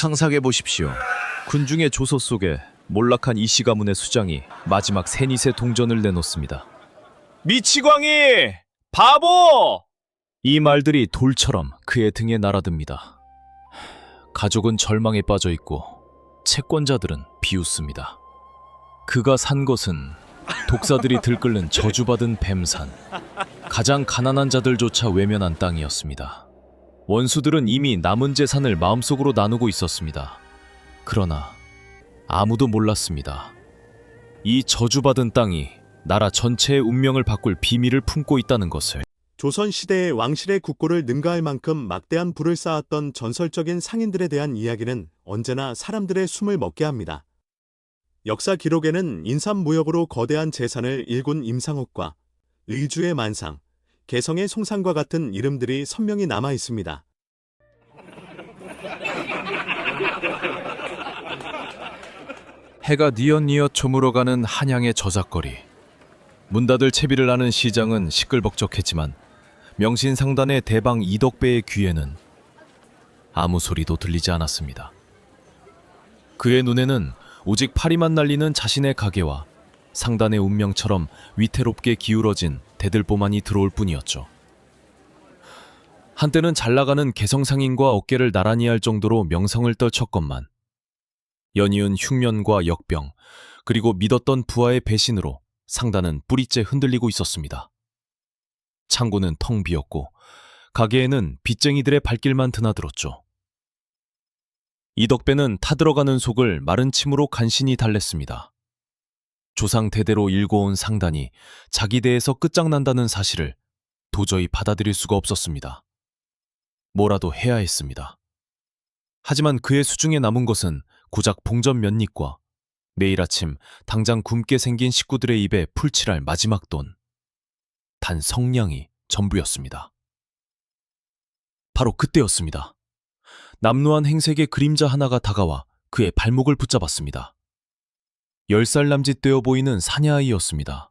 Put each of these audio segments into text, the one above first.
상상해 보십시오. 군중의 조소 속에 몰락한 이씨 가문의 수장이 마지막 세닛의 동전을 내놓습니다. 미치광이! 바보! 이 말들이 돌처럼 그의 등에 날아듭니다. 가족은 절망에 빠져 있고 채권자들은 비웃습니다. 그가 산 것은 독사들이 들끓는 저주받은 뱀산, 가장 가난한 자들조차 외면한 땅이었습니다. 원수들은 이미 남은 재산을 마음속으로 나누고 있었습니다. 그러나 아무도 몰랐습니다. 이 저주받은 땅이 나라 전체의 운명을 바꿀 비밀을 품고 있다는 것을. 조선시대의 왕실의 국고를 능가할 만큼 막대한 부를 쌓았던 전설적인 상인들에 대한 이야기는 언제나 사람들의 숨을 먹게 합니다. 역사 기록에는 인삼무역으로 거대한 재산을 일군 임상옥과 의주의 만상, 개성의 송상과 같은 이름들이 선명히 남아 있습니다. 해가 뉘엿뉘엿 저물어가는 한양의 저작거리. 문 닫을 채비를 나는 시장은 시끌벅적했지만 명신상단의 대방 이덕배의 귀에는 아무 소리도 들리지 않았습니다. 그의 눈에는 오직 파리만 날리는 자신의 가게와 상단의 운명처럼 위태롭게 기울어진 대들보만이 들어올 뿐이었죠. 한때는 잘나가는 개성상인과 어깨를 나란히 할 정도로 명성을 떨쳤건만 연이은 흉년과 역병, 그리고 믿었던 부하의 배신으로 상단은 뿌리째 흔들리고 있었습니다. 창고는 텅 비었고 가게에는 빚쟁이들의 발길만 드나들었죠. 이덕배는 타들어가는 속을 마른 침으로 간신히 달랬습니다. 조상 대대로 일궈온 상단이 자기 대에서 끝장난다는 사실을 도저히 받아들일 수가 없었습니다. 뭐라도 해야 했습니다. 하지만 그의 수중에 남은 것은 고작 봉전 몇 립과 매일 아침 당장 굶게 생긴 식구들의 입에 풀칠할 마지막 돈, 단 성냥이 전부였습니다. 바로 그때였습니다. 남루한 행색의 그림자 하나가 다가와 그의 발목을 붙잡았습니다. 10살 남짓 되어 보이는 사냐아이였습니다.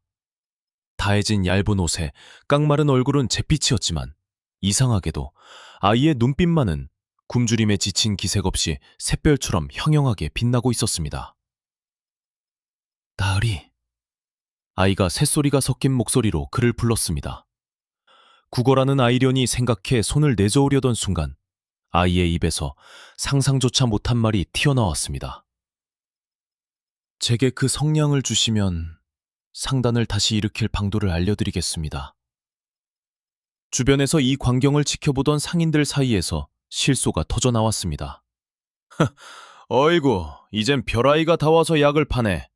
다해진 얇은 옷에 깡마른 얼굴은 잿빛이었지만 이상하게도 아이의 눈빛만은 굶주림에 지친 기색 없이 샛별처럼 형형하게 빛나고 있었습니다. 나으리. 아이가 새소리가 섞인 목소리로 그를 불렀습니다. 국어라는 아이련이 생각해 손을 내저으려던 순간 아이의 입에서 상상조차 못한 말이 튀어나왔습니다. 제게 그 성냥을 주시면 상단을 다시 일으킬 방도를 알려드리겠습니다. 주변에서 이 광경을 지켜보던 상인들 사이에서 실소가 터져나왔습니다. 어이구, 이젠 별아이가 다 와서 약을 파네.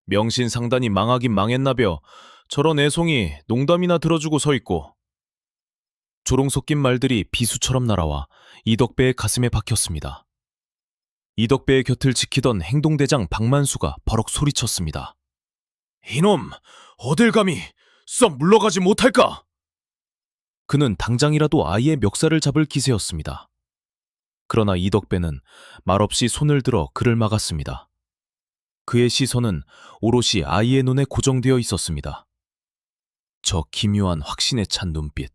명신상단이 망하긴 망했나벼. 저런 애송이 농담이나 들어주고 서있고. 조롱 섞인 말들이 비수처럼 날아와 이덕배의 가슴에 박혔습니다. 이덕배의 곁을 지키던 행동대장 박만수가 버럭 소리쳤습니다. 이놈, 어딜 감히 썩 물러가지 못할까? 그는 당장이라도 아이의 멱살을 잡을 기세였습니다. 그러나 이덕배는 말없이 손을 들어 그를 막았습니다. 그의 시선은 오롯이 아이의 눈에 고정되어 있었습니다. 저 기묘한 확신에 찬 눈빛,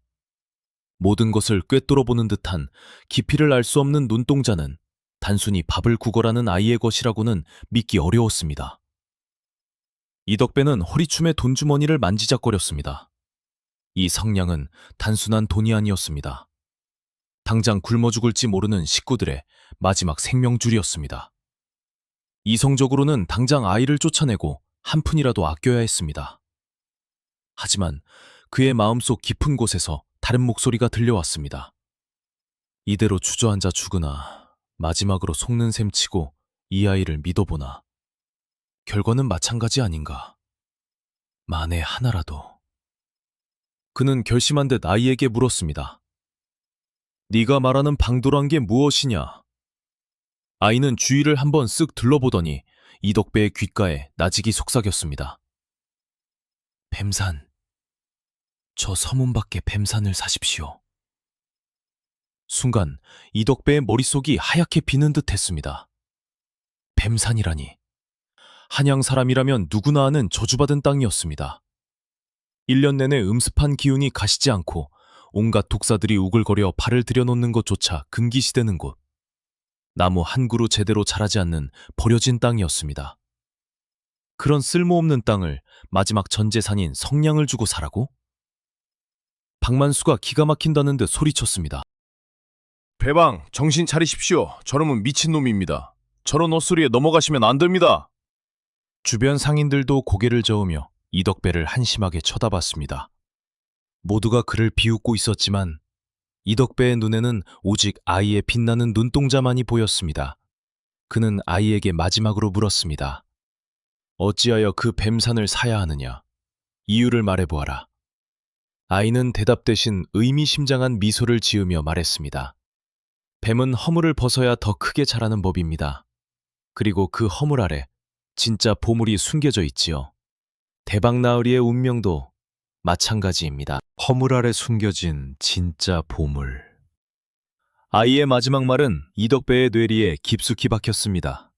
모든 것을 꿰뚫어보는 듯한 깊이를 알 수 없는 눈동자는 단순히 밥을 구걸하는 아이의 것이라고는 믿기 어려웠습니다. 이덕배는 허리춤의 돈주머니를 만지작거렸습니다. 이 성냥은 단순한 돈이 아니었습니다. 당장 굶어 죽을지 모르는 식구들의 마지막 생명줄이었습니다. 이성적으로는 당장 아이를 쫓아내고 한 푼이라도 아껴야 했습니다. 하지만 그의 마음속 깊은 곳에서 다른 목소리가 들려왔습니다. 이대로 주저앉아 죽으나 마지막으로 속는 셈 치고 이 아이를 믿어보나. 결과는 마찬가지 아닌가. 만에 하나라도. 그는 결심한 듯 아이에게 물었습니다. 네가 말하는 방도란 게 무엇이냐? 아이는 주위를 한번 쓱 둘러보더니 이덕배의 귓가에 나직이 속삭였습니다. 뱀산. 저 서문 밖에 뱀산을 사십시오. 순간 이덕배의 머릿속이 하얗게 비는 듯 했습니다. 뱀산이라니. 한양 사람이라면 누구나 아는 저주받은 땅이었습니다. 1년 내내 음습한 기운이 가시지 않고 온갖 독사들이 우글거려 발을 들여놓는 것조차 금기시되는 곳. 나무 한 그루 제대로 자라지 않는 버려진 땅이었습니다. 그런 쓸모없는 땅을 마지막 전 재산인 성냥을 주고 사라고? 박만수가 기가 막힌다는 듯 소리쳤습니다. 배방, 정신 차리십시오. 저놈은 미친놈입니다. 저런 헛소리에 넘어가시면 안 됩니다. 주변 상인들도 고개를 저으며 이덕배를 한심하게 쳐다봤습니다. 모두가 그를 비웃고 있었지만 이덕배의 눈에는 오직 아이의 빛나는 눈동자만이 보였습니다. 그는 아이에게 마지막으로 물었습니다. 어찌하여 그 뱀산을 사야 하느냐? 이유를 말해보아라. 아이는 대답 대신 의미심장한 미소를 지으며 말했습니다. 뱀은 허물을 벗어야 더 크게 자라는 법입니다. 그리고 그 허물 아래 진짜 보물이 숨겨져 있지요. 대박나으리의 운명도 마찬가지입니다. 허물 아래 숨겨진 진짜 보물. 아이의 마지막 말은 이덕배의 뇌리에 깊숙이 박혔습니다.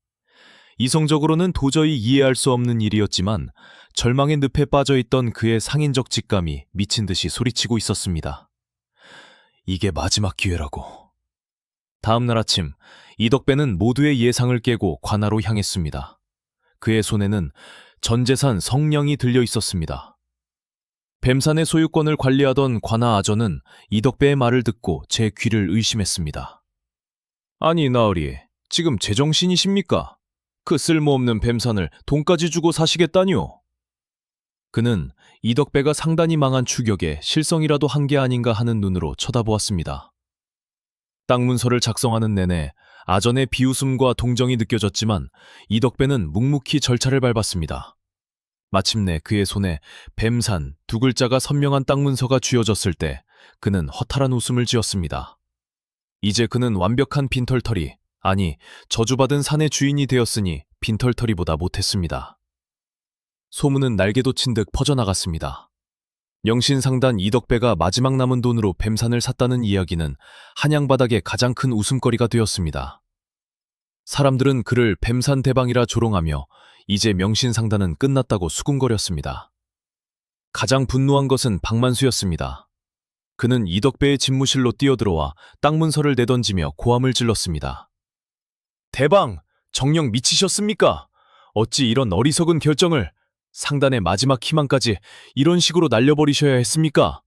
이성적으로는 도저히 이해할 수 없는 일이었지만 절망의 늪에 빠져있던 그의 상인적 직감이 미친 듯이 소리치고 있었습니다. 이게 마지막 기회라고. 다음 날 아침 이덕배는 모두의 예상을 깨고 관하로 향했습니다. 그의 손에는 전재산 성냥이 들려 있었습니다. 뱀산의 소유권을 관리하던 관아 아저는 이덕배의 말을 듣고 제 귀를 의심했습니다. 아니 나으리, 지금 제정신이십니까? 그 쓸모없는 뱀산을 돈까지 주고 사시겠다니요? 그는 이덕배가 상단이 망한 추격에 실성이라도 한 게 아닌가 하는 눈으로 쳐다보았습니다. 땅 문서를 작성하는 내내 아전의 비웃음과 동정이 느껴졌지만 이덕배는 묵묵히 절차를 밟았습니다. 마침내 그의 손에 뱀산 두 글자가 선명한 땅 문서가 쥐어졌을 때 그는 허탈한 웃음을 지었습니다. 이제 그는 완벽한 빈털터리, 아니 저주받은 산의 주인이 되었으니 빈털터리보다 못했습니다. 소문은 날개 돋친 듯 퍼져나갔습니다. 명신상단 이덕배가 마지막 남은 돈으로 뱀산을 샀다는 이야기는 한양바닥의 가장 큰 웃음거리가 되었습니다. 사람들은 그를 뱀산 대방이라 조롱하며 이제 명신상단은 끝났다고 수군거렸습니다. 가장 분노한 것은 박만수였습니다. 그는 이덕배의 집무실로 뛰어들어와 땅 문서를 내던지며 고함을 질렀습니다. 대방! 정녕 미치셨습니까? 어찌 이런 어리석은 결정을, 상단의 마지막 희망까지 이런 식으로 날려버리셔야 했습니까?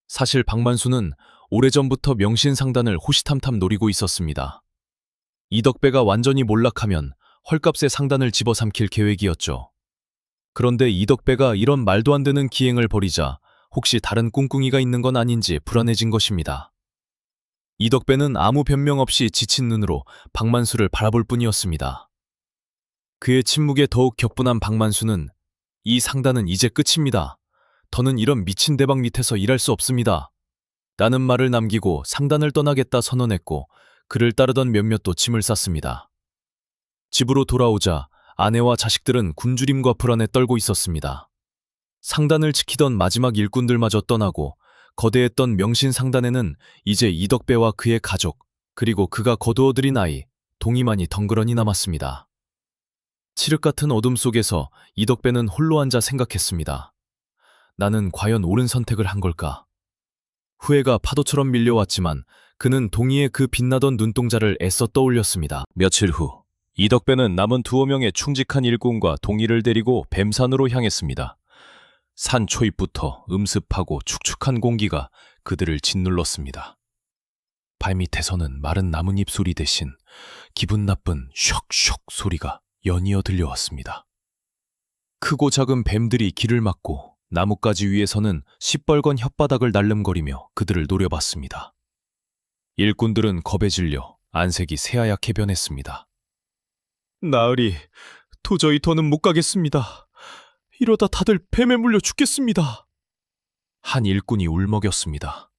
사실 박만수는 오래전부터 명신상단을 호시탐탐 노리고 있었습니다. 이덕배가 완전히 몰락하면 헐값에 상단을 집어삼킬 계획이었죠. 그런데 이덕배가 이런 말도 안 되는 기행을 벌이자 혹시 다른 꿍꿍이가 있는 건 아닌지 불안해진 것입니다. 이덕배는 아무 변명 없이 지친 눈으로 박만수를 바라볼 뿐이었습니다. 그의 침묵에 더욱 격분한 박만수는 이 상단은 이제 끝입니다. 더는 이런 미친 대박 밑에서 일할 수 없습니다. 라는 말을 남기고 상단을 떠나겠다 선언했고 그를 따르던 몇몇도 짐을 쌌습니다. 집으로 돌아오자 아내와 자식들은 굶주림과 불안에 떨고 있었습니다. 상단을 지키던 마지막 일꾼들마저 떠나고 거대했던 명신상단에는 이제 이덕배와 그의 가족, 그리고 그가 거두어들인 아이, 동이만이 덩그러니 남았습니다. 칠흑 같은 어둠 속에서 이덕배는 홀로 앉아 생각했습니다. 나는 과연 옳은 선택을 한 걸까? 후회가 파도처럼 밀려왔지만 그는 동이의 그 빛나던 눈동자를 애써 떠올렸습니다. 며칠 후 이덕배는 남은 2명의 충직한 일꾼과 동이를 데리고 뱀산으로 향했습니다. 산 초입부터 음습하고 축축한 공기가 그들을 짓눌렀습니다. 발밑에서는 마른 나뭇잎 소리 대신 기분 나쁜 슉슉 소리가 연이어 들려왔습니다. 크고 작은 뱀들이 길을 막고 나뭇가지 위에서는 시뻘건 혓바닥을 날름거리며 그들을 노려봤습니다. 일꾼들은 겁에 질려 안색이 새하얗게 변했습니다. 나으리, 도저히 더는 못 가겠습니다. 이러다 다들 뱀에 물려 죽겠습니다. 한 일꾼이 울먹였습니다.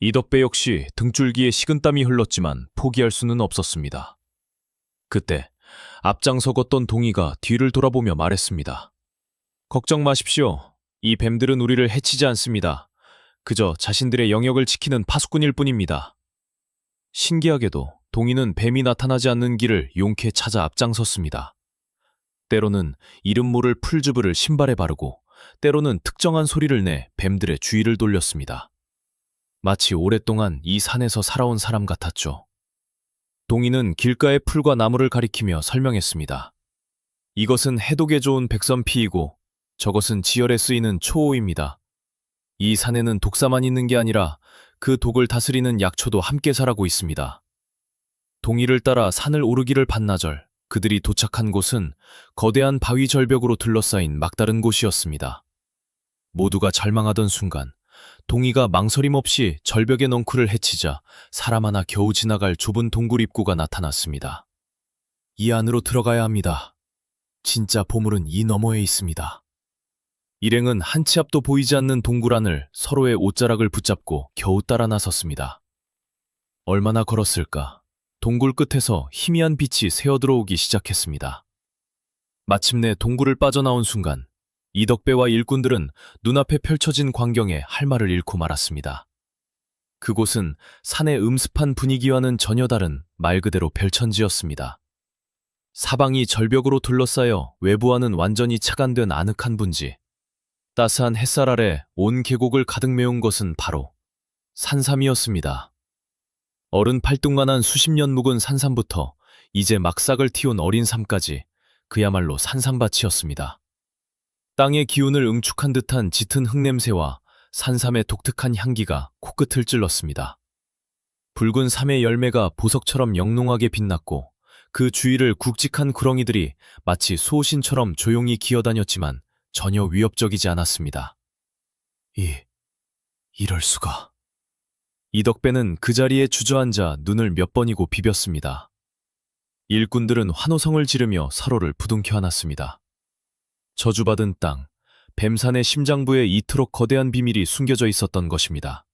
이덕배 역시 등줄기에 식은땀이 흘렀지만 포기할 수는 없었습니다. 그때 앞장서 걷던 동이가 뒤를 돌아보며 말했습니다. 걱정 마십시오. 이 뱀들은 우리를 해치지 않습니다. 그저 자신들의 영역을 지키는 파수꾼일 뿐입니다. 신기하게도 동이는 뱀이 나타나지 않는 길을 용케 찾아 앞장섰습니다. 때로는 이름 모를 풀주부를 신발에 바르고 때로는 특정한 소리를 내 뱀들의 주의를 돌렸습니다. 마치 오랫동안 이 산에서 살아온 사람 같았죠. 동이는 길가의 풀과 나무를 가리키며 설명했습니다. 이것은 해독에 좋은 백선피이고 저것은 지혈에 쓰이는 초오입니다. 이 산에는 독사만 있는 게 아니라 그 독을 다스리는 약초도 함께 자라고 있습니다. 동이를 따라 산을 오르기를 반나절, 그들이 도착한 곳은 거대한 바위 절벽으로 둘러싸인 막다른 곳이었습니다. 모두가 절망하던 순간 동이가 망설임 없이 절벽의 넝쿨을 헤치자 사람 하나 겨우 지나갈 좁은 동굴 입구가 나타났습니다. 이 안으로 들어가야 합니다. 진짜 보물은 이 너머에 있습니다. 일행은 한 치 앞도 보이지 않는 동굴 안을 서로의 옷자락을 붙잡고 겨우 따라 나섰습니다. 얼마나 걸었을까? 동굴 끝에서 희미한 빛이 새어들어오기 시작했습니다. 마침내 동굴을 빠져나온 순간 이덕배와 일꾼들은 눈앞에 펼쳐진 광경에 할 말을 잃고 말았습니다. 그곳은 산의 음습한 분위기와는 전혀 다른 말 그대로 별천지였습니다. 사방이 절벽으로 둘러싸여 외부와는 완전히 차간된 아늑한 분지. 따스한 햇살 아래 온 계곡을 가득 메운 것은 바로 산삼이었습니다. 어른 팔뚝만한 수십 년 묵은 산삼부터 이제 막 싹을 틔운 어린 삶까지 그야말로 산삼밭이었습니다. 땅의 기운을 응축한 듯한 짙은 흙냄새와 산삼의 독특한 향기가 코끝을 찔렀습니다. 붉은 삼의 열매가 보석처럼 영롱하게 빛났고 그 주위를 굵직한 구렁이들이 마치 수호신처럼 조용히 기어다녔지만 전혀 위협적이지 않았습니다. 이럴 수가. 이덕배는 그 자리에 주저앉아 눈을 몇 번이고 비볐습니다. 일꾼들은 환호성을 지르며 서로를 부둥켜 안았습니다. 저주받은 땅, 뱀산의 심장부에 이토록 거대한 비밀이 숨겨져 있었던 것입니다.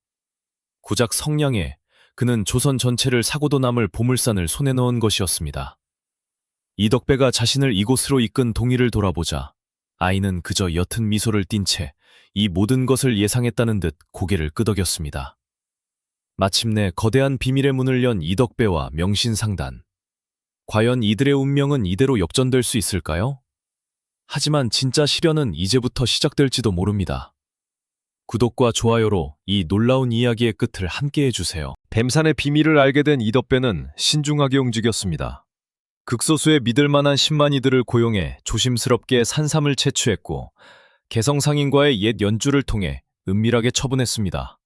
고작 성냥에 그는 조선 전체를 사고도 남을 보물산을 손에 넣은 것이었습니다. 이덕배가 자신을 이곳으로 이끈 동의를 돌아보자 아이는 그저 옅은 미소를 띤 채 이 모든 것을 예상했다는 듯 고개를 끄덕였습니다. 마침내 거대한 비밀의 문을 연 이덕배와 명신상단. 과연 이들의 운명은 이대로 역전될 수 있을까요? 하지만 진짜 시련은 이제부터 시작될지도 모릅니다. 구독과 좋아요로 이 놀라운 이야기의 끝을 함께 해주세요. 뱀산의 비밀을 알게 된 이덕배는 신중하게 움직였습니다. 극소수의 믿을 만한 10만이들을 고용해 조심스럽게 산삼을 채취했고 개성상인과의 옛 연주를 통해 은밀하게 처분했습니다.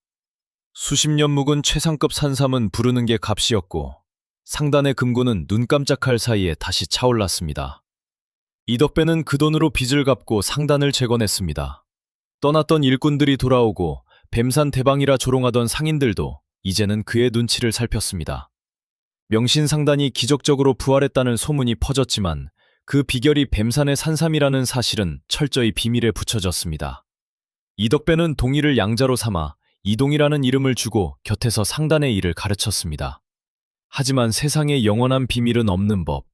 수십 년 묵은 최상급 산삼은 부르는 게 값이었고 상단의 금고는 눈 깜짝할 사이에 다시 차올랐습니다. 이덕배는 그 돈으로 빚을 갚고 상단을 재건했습니다. 떠났던 일꾼들이 돌아오고 뱀산 대방이라 조롱하던 상인들도 이제는 그의 눈치를 살폈습니다. 명신상단이 기적적으로 부활했다는 소문이 퍼졌지만 그 비결이 뱀산의 산삼이라는 사실은 철저히 비밀에 붙여졌습니다. 이덕배는 동이를 양자로 삼아 이동이라는 이름을 주고 곁에서 상단의 일을 가르쳤습니다. 하지만 세상에 영원한 비밀은 없는 법.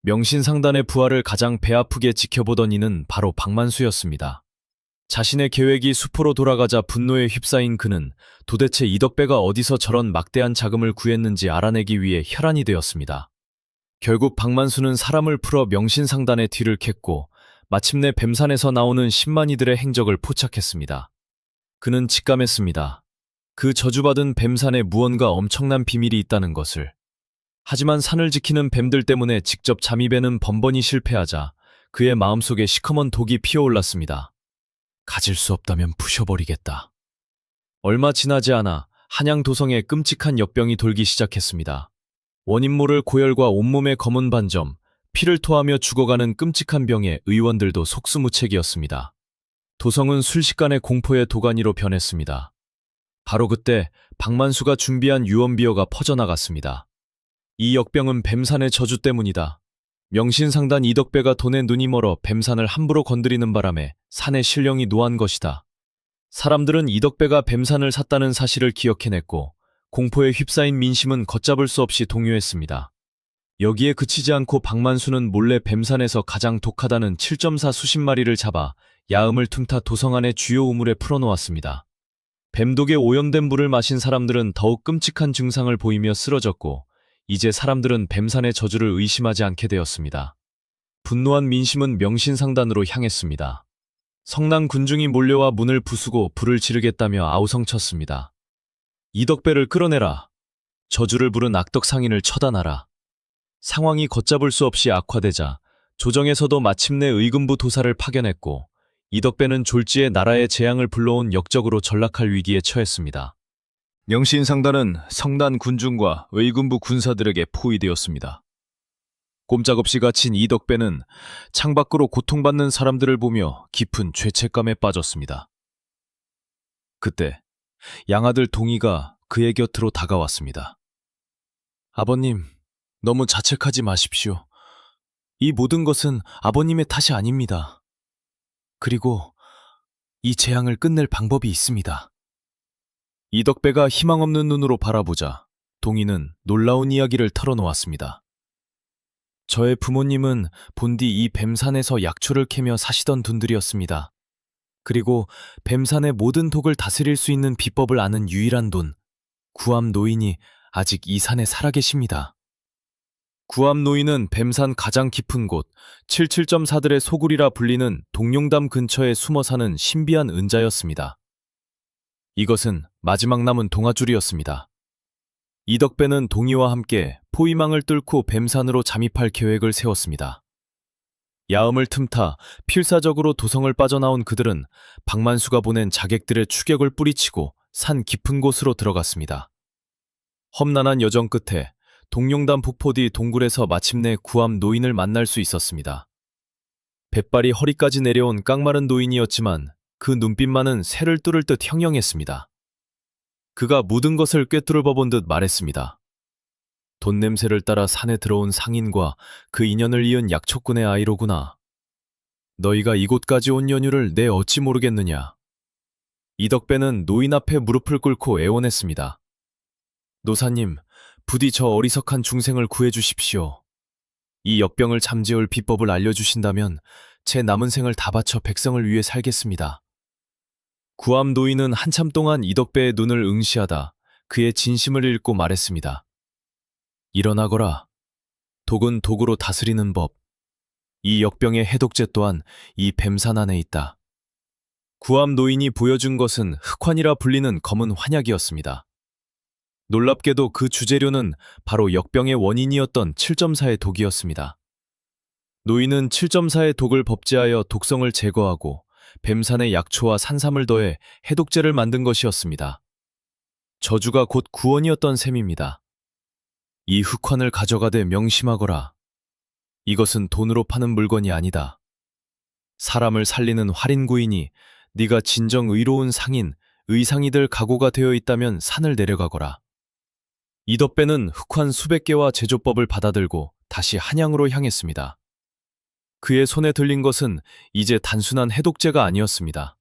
명신상단의 부활을 가장 배아프게 지켜보던 이는 바로 박만수였습니다. 자신의 계획이 수포로 돌아가자 분노에 휩싸인 그는 도대체 이덕배가 어디서 저런 막대한 자금을 구했는지 알아내기 위해 혈안이 되었습니다. 결국 박만수는 사람을 풀어 명신상단의 뒤를 캤고 마침내 뱀산에서 나오는 10만이들의 행적을 포착했습니다. 그는 직감했습니다. 그 저주받은 뱀산에 무언가 엄청난 비밀이 있다는 것을. 하지만 산을 지키는 뱀들 때문에 직접 잠입에는 번번이 실패하자 그의 마음속에 시커먼 독이 피어올랐습니다. 가질 수 없다면 부셔버리겠다. 얼마 지나지 않아 한양 도성에 끔찍한 역병이 돌기 시작했습니다. 원인 모를 고열과 온몸의 검은 반점, 피를 토하며 죽어가는 끔찍한 병에 의원들도 속수무책이었습니다. 도성은 순식간에 공포의 도가니로 변했습니다. 바로 그때 박만수가 준비한 유언비어가 퍼져나갔습니다. 이 역병은 뱀산의 저주 때문이다. 명신상단 이덕배가 돈에 눈이 멀어 뱀산을 함부로 건드리는 바람에 산의 신령이 노한 것이다. 사람들은 이덕배가 뱀산을 샀다는 사실을 기억해냈고 공포에 휩싸인 민심은 걷잡을 수 없이 동요했습니다. 여기에 그치지 않고 박만수는 몰래 뱀산에서 가장 독하다는 7.4 수십 마리를 잡아 야음을 틈타 도성 안의 주요 우물에 풀어놓았습니다. 뱀독에 오염된 물을 마신 사람들은 더욱 끔찍한 증상을 보이며 쓰러졌고 이제 사람들은 뱀산의 저주를 의심하지 않게 되었습니다. 분노한 민심은 명신상단으로 향했습니다. 성난 군중이 몰려와 문을 부수고 불을 지르겠다며 아우성쳤습니다. 이덕배를 끌어내라. 저주를 부른 악덕 상인을 처단하라. 상황이 걷잡을 수 없이 악화되자 조정에서도 마침내 의금부 도사를 파견했고 이덕배는 졸지에 나라의 재앙을 불러온 역적으로 전락할 위기에 처했습니다. 명신상단은 성난 군중과 의군부 군사들에게 포위되었습니다. 꼼짝없이 갇힌 이덕배는 창밖으로 고통받는 사람들을 보며 깊은 죄책감에 빠졌습니다. 그때 양아들 동희가 그의 곁으로 다가왔습니다. 아버님, 너무 자책하지 마십시오. 이 모든 것은 아버님의 탓이 아닙니다. 그리고 이 재앙을 끝낼 방법이 있습니다. 이덕배가 희망 없는 눈으로 바라보자 동희는 놀라운 이야기를 털어놓았습니다. 저의 부모님은 본디 이 뱀산에서 약초를 캐며 사시던 분들이었습니다. 그리고 뱀산의 모든 독을 다스릴 수 있는 비법을 아는 유일한 돈, 구암 노인이 아직 이 산에 살아계십니다. 구암 노인은 뱀산 가장 깊은 곳 77.4들의 소굴이라 불리는 동룡담 근처에 숨어 사는 신비한 은자였습니다. 이것은 마지막 남은 동아줄이었습니다. 이덕배는 동희와 함께 포위망을 뚫고 뱀산으로 잠입할 계획을 세웠습니다. 야음을 틈타 필사적으로 도성을 빠져나온 그들은 박만수가 보낸 자객들의 추격을 뿌리치고 산 깊은 곳으로 들어갔습니다. 험난한 여정 끝에 동룡담 북포 뒤 동굴에서 마침내 구암 노인을 만날 수 있었습니다. 백발이 허리까지 내려온 깡마른 노인이었지만 그 눈빛만은 새를 뚫을 듯 형형했습니다. 그가 모든 것을 꿰뚫어 본 듯 말했습니다. 돈 냄새를 따라 산에 들어온 상인과 그 인연을 이은 약초꾼의 아이로구나. 너희가 이곳까지 온 연유를 내 어찌 모르겠느냐. 이덕배는 노인 앞에 무릎을 꿇고 애원했습니다. 노사님, 부디 저 어리석한 중생을 구해주십시오. 이 역병을 잠재울 비법을 알려주신다면 제 남은 생을 다 바쳐 백성을 위해 살겠습니다. 구암 노인은 한참 동안 이덕배의 눈을 응시하다 그의 진심을 읽고 말했습니다. 일어나거라. 독은 독으로 다스리는 법. 이 역병의 해독제 또한 이 뱀산 안에 있다. 구암 노인이 보여준 것은 흑환이라 불리는 검은 환약이었습니다. 놀랍게도 그 주재료는 바로 역병의 원인이었던 7.4의 독이었습니다. 노인은 7.4의 독을 법제하여 독성을 제거하고 뱀산의 약초와 산삼을 더해 해독제를 만든 것이었습니다. 저주가 곧 구원이었던 셈입니다. 이 흑환을 가져가되 명심하거라. 이것은 돈으로 파는 물건이 아니다. 사람을 살리는 활인구이니 네가 진정 의로운 상인, 의상이 될 각오가 되어 있다면 산을 내려가거라. 이덕배는 흑환 수백 개와 제조법을 받아들고 다시 한양으로 향했습니다. 그의 손에 들린 것은 이제 단순한 해독제가 아니었습니다.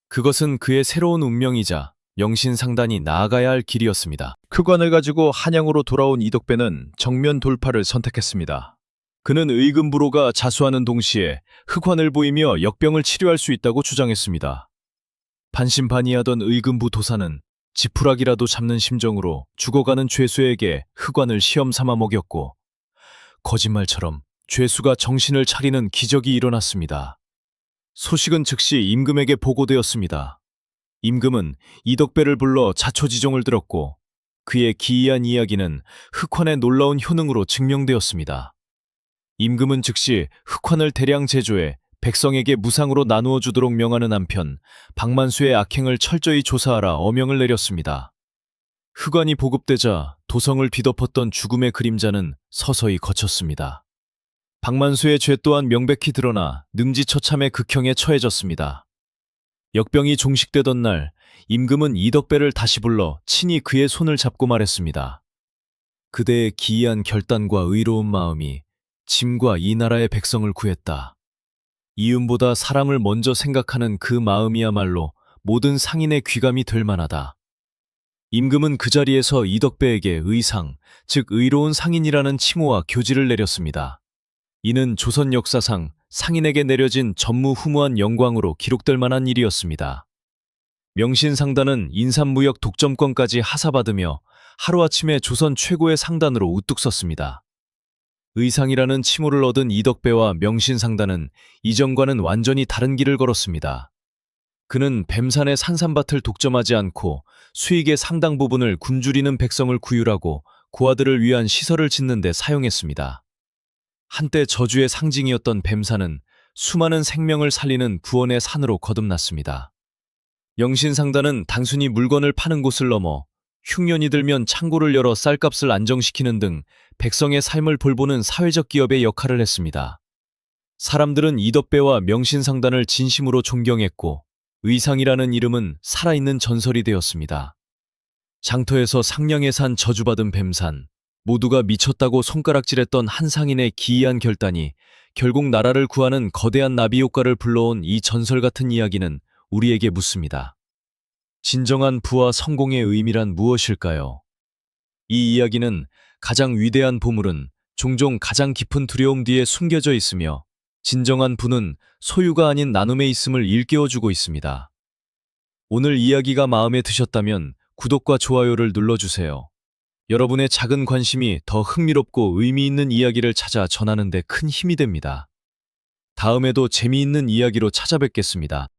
그것은 그의 새로운 운명이자 명신상단이 나아가야 할 길이었습니다. 흑관을 가지고 한양으로 돌아온 이덕배는 정면 돌파를 선택했습니다. 그는 의금부로가 자수하는 동시에 흑환을 보이며 역병을 치료할 수 있다고 주장했습니다. 반신반의하던 의금부 도사는 지푸라기라도 잡는 심정으로 죽어가는 죄수에게 흑환을 시험 삼아 먹였고 거짓말처럼 죄수가 정신을 차리는 기적이 일어났습니다. 소식은 즉시 임금에게 보고되었습니다. 임금은 이덕배를 불러 자초지종을 들었고 그의 기이한 이야기는 흑환의 놀라운 효능으로 증명되었습니다. 임금은 즉시 흑환을 대량 제조해 백성에게 무상으로 나누어 주도록 명하는 한편 박만수의 악행을 철저히 조사하라 어명을 내렸습니다. 흑환이 보급되자 도성을 뒤덮었던 죽음의 그림자는 서서히 걷혔습니다. 박만수의 죄 또한 명백히 드러나 능지처참의 극형에 처해졌습니다. 역병이 종식되던 날 임금은 이덕배를 다시 불러 친히 그의 손을 잡고 말했습니다. 그대의 기이한 결단과 의로운 마음이 짐과 이 나라의 백성을 구했다. 이윤보다 사람을 먼저 생각하는 그 마음이야말로 모든 상인의 귀감이 될 만하다. 임금은 그 자리에서 이덕배에게 의상, 즉 의로운 상인이라는 칭호와 교지를 내렸습니다. 이는 조선 역사상 상인에게 내려진 전무후무한 영광으로 기록될 만한 일이었습니다. 명신상단은 인삼무역 독점권까지 하사받으며 하루아침에 조선 최고의 상단으로 우뚝 섰습니다. 의상이라는 칭호를 얻은 이덕배와 명신상단은 이전과는 완전히 다른 길을 걸었습니다. 그는 뱀산의 산삼밭을 독점하지 않고 수익의 상당 부분을 굶주리는 백성을 구휼하고 고아들을 위한 시설을 짓는 데 사용했습니다. 한때 저주의 상징이었던 뱀산은 수많은 생명을 살리는 구원의 산으로 거듭났습니다. 영신상단은 단순히 물건을 파는 곳을 넘어 흉년이 들면 창고를 열어 쌀값을 안정시키는 등 백성의 삶을 돌보는 사회적 기업의 역할을 했습니다. 사람들은 이덕배와 명신상단을 진심으로 존경했고 의상이라는 이름은 살아있는 전설이 되었습니다. 장터에서 상냥에 산 저주받은 뱀산, 모두가 미쳤다고 손가락질했던 한 상인의 기이한 결단이 결국 나라를 구하는 거대한 나비 효과를 불러온 이 전설 같은 이야기는 우리에게 묻습니다. 진정한 부와 성공의 의미란 무엇일까요? 이 이야기는 가장 위대한 보물은 종종 가장 깊은 두려움 뒤에 숨겨져 있으며 진정한 부는 소유가 아닌 나눔에 있음을 일깨워주고 있습니다. 오늘 이야기가 마음에 드셨다면 구독과 좋아요를 눌러주세요. 여러분의 작은 관심이 더 흥미롭고 의미 있는 이야기를 찾아 전하는 데 큰 힘이 됩니다. 다음에도 재미있는 이야기로 찾아뵙겠습니다.